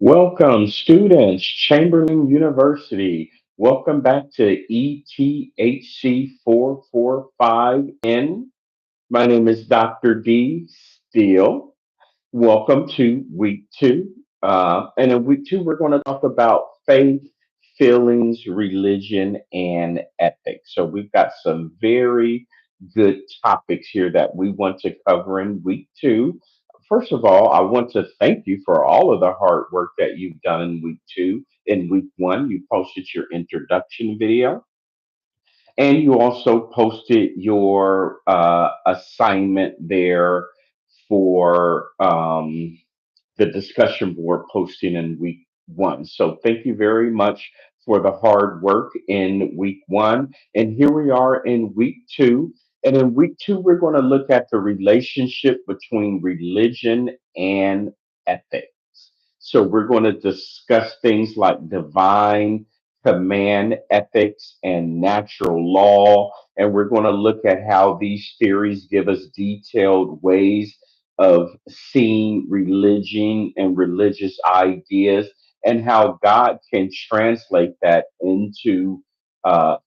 Welcome, students, Chamberlain University. Welcome back to ETHC 445N. My name is Dr. D. Steele. Welcome to week two. And in week two, we're going to talk about faith, feelings, religion, and ethics. So we've got some very good topics here that we want to cover in week two. First of all, I want to thank you for all of the hard work that you've done in week two. In week one, you posted your introduction video and you also posted your assignment there for the discussion board posting in week one. So thank you very much for the hard work in week one. And here we are in week two. And in week two, we're going to look at the relationship between religion and ethics. So we're going to discuss things like divine command ethics and natural law. And we're going to look at how these theories give us detailed ways of seeing religion and religious ideas and how God can translate that into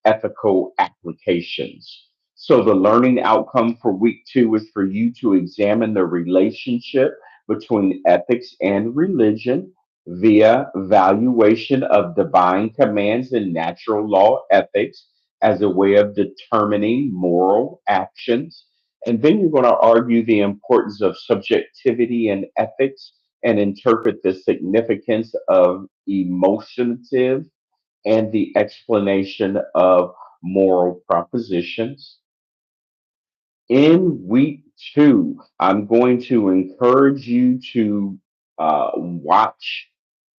ethical applications. So, the learning outcome for week two is for you to examine the relationship between ethics and religion via valuation of divine commands and natural law ethics as a way of determining moral actions. And then you're going to argue the importance of subjectivity and ethics and interpret the significance of emotive and the explanation of moral propositions. In week two, I'm going to encourage you to watch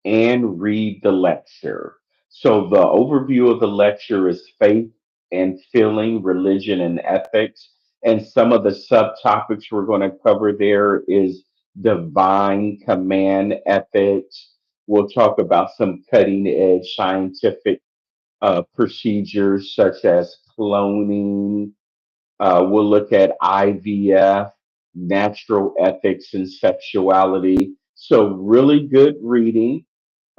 and read the lecture. So, the overview of the lecture is faith and feeling, religion and ethics. And some of the subtopics we're going to cover there is divine command ethics. We'll talk about some cutting edge scientific procedures such as cloning. We'll look at IVF, natural ethics, and sexuality. So, really good reading,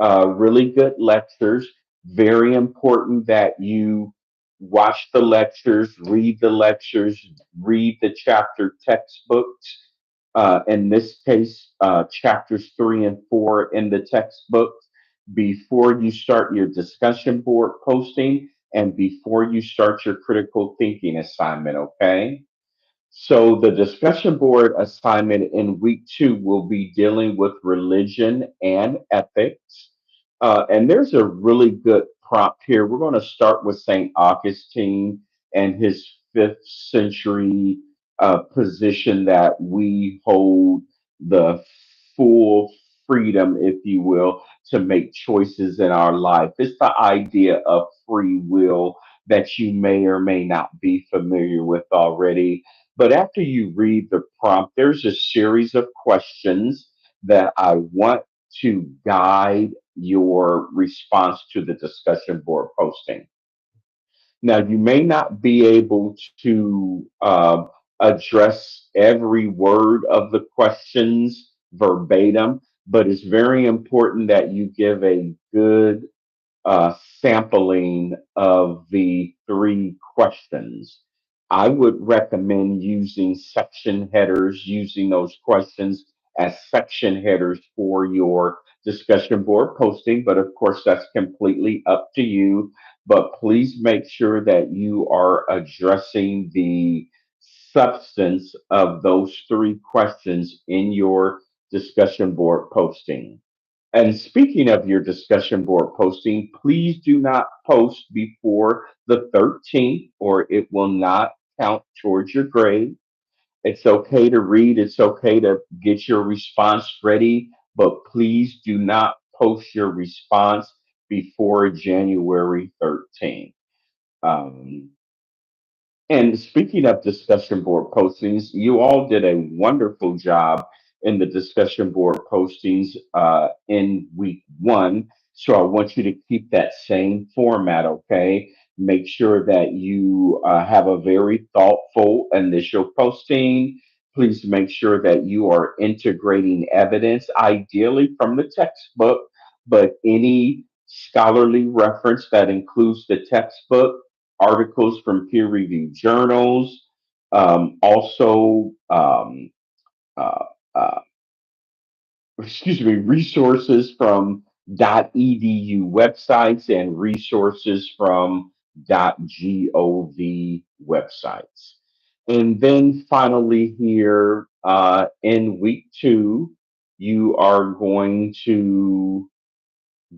really good lectures. Very important that you watch the lectures, read the chapter textbooks. In this case, chapters three and four in the textbook before you start your discussion board posting and before you start your critical thinking assignment, okay? So, the discussion board assignment in week two will be dealing with religion and ethics. And there's a really good prompt here. We're going to start with St. Augustine and his fifth century position that we hold the full freedom, if you will, to make choices in our life. It's the idea of free will that you may or may not be familiar with already. But after you read the prompt, there's a series of questions that I want to guide your response to the discussion board posting. Now, you may not be able to address every word of the questions verbatim, but it's very important that you give a good sampling of the three questions. I would recommend using section headers, using those questions as section headers for your discussion board posting. But of course, that's completely up to you. But please make sure that you are addressing the substance of those three questions in your discussion board posting. And speaking of your discussion board posting, please do not post before the 13th or it will not count towards your grade. It's okay to read, it's okay to get your response ready, but please do not post your response before January 13th. Um, and speaking of discussion board postings, you all did a wonderful job in the discussion board postings in week one. So I want you to keep that same format, okay? Make sure that you have a very thoughtful initial posting, Please make sure that you are integrating evidence, ideally from the textbook, but any scholarly reference that includes the textbook, articles from peer reviewed journals, also uh, uh, resources from .edu websites and resources from .gov websites. And then finally, here in week two, you are going to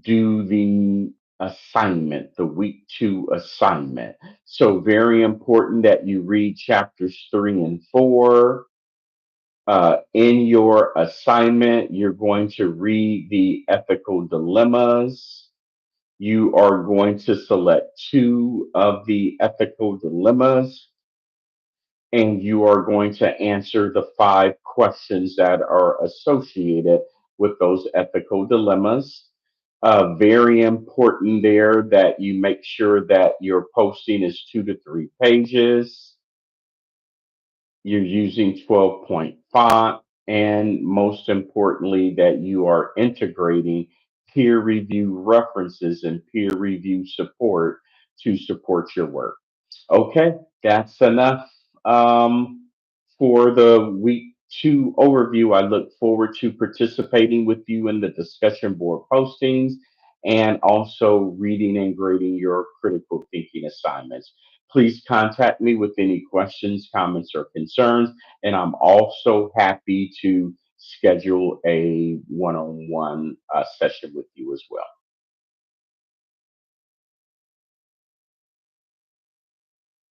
do the assignment, the week two assignment. So, very important that you read chapters 3 and 4 in your assignment. You're going to read the ethical dilemmas. You are going to select two of the ethical dilemmas, and you are going to answer the 5 questions that are associated with those ethical dilemmas. Very important there that you make sure that your posting is 2 to 3 pages. You're using 12-point font, and most importantly, that you are integrating peer review references and peer review support to support your work. Okay, that's enough for the week two overview. I look forward to participating with you in the discussion board postings and also reading and grading your critical thinking assignments. Please contact me with any questions, comments, or concerns, and I'm also happy to schedule a one on one session with you as well.